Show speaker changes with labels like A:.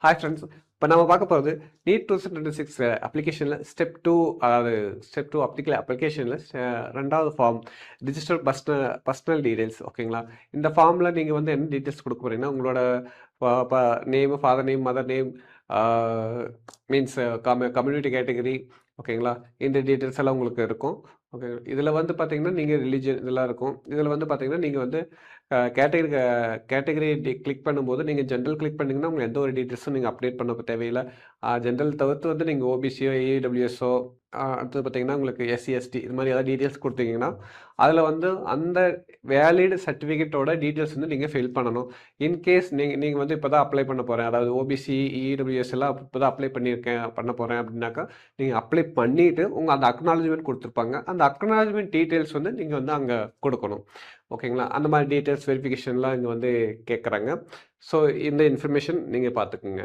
A: Hi friends. இப்போ நம்ம பார்க்க போகிறது நீட் 2026 அப்ளிகேஷனில் ஸ்டெப் 2, அதாவது ஸ்டெப் 2 அப்ளிகேஷனில் ரெண்டாவது ஃபார்ம் ரிஜிஸ்டர் பர்சனல் டீடைல்ஸ். ஓகேங்களா? இந்த ஃபார்மில் நீங்கள் வந்து என்ன டீட்டெயில்ஸ் கொடுக்க போகிறீங்கன்னா, உங்களோட name, father name, mother name, means community category. ஓகேங்களா? இந்த டீட்டெயில்ஸ் எல்லாம் உங்களுக்கு இருக்கும். ஓகே, இதில் வந்து பார்த்தீங்கன்னா நீங்கள் ரிலீஜன் இதெல்லாம் இருக்கும். இதில் வந்து பார்த்தீங்கன்னா நீங்கள் வந்து கேட்டகரி கேட்டகரி கிளிக் பண்ணும்போது நீங்கள் ஜென்ரல் கிளிக் பண்ணிங்கன்னா உங்களுக்கு எந்த ஒரு டீட்டெயில்ஸும் நீங்கள் அப்டேட் பண்ண தேவையில்லை. ஜென்ரல் தவிர்த்து வந்து நீங்கள் ஓபிசியோ, ஏஇடபிள்யூஎஸோ, அடுத்தது பார்த்தீங்கன்னா உங்களுக்கு எஸ்சி, எஸ்டி இது மாதிரி ஏதாவது டீட்டெயில்ஸ் கொடுத்தீங்கன்னா அதில் வந்து அந்த வேலிட் சர்டிஃபிகேட்டோட டீட்டெயில்ஸ் வந்து நீங்கள் ஃபில் பண்ணணும். இன்கேஸ் நீங்கள் வந்து இப்போ தான் அப்ளை பண்ண போகிறேன், அதாவது ஓபிசி, இடபிள்யூஎஸ் எல்லாம் இப்போ தான் அப்ளை பண்ண போகிறேன் அப்படின்னாக்கா நீங்கள் அப்ளை பண்ணிவிட்டு உங்கள் அந்த அக்னாலஜ்மெண்ட் கொடுத்துருப்பாங்க. அந்த அக்னாலஜ்மெண்ட் டீட்டெயில்ஸ் வந்து நீங்கள் வந்து அங்கே கொடுக்கணும். ஓகேங்களா? அந்த மாதிரி டீட்டெயில்ஸ் வெரிஃபிகேஷன்லாம் இங்கே வந்து கேட்குறாங்க. ஸோ இந்த இன்ஃபர்மேஷன் நீங்கள் பார்த்துக்குங்க.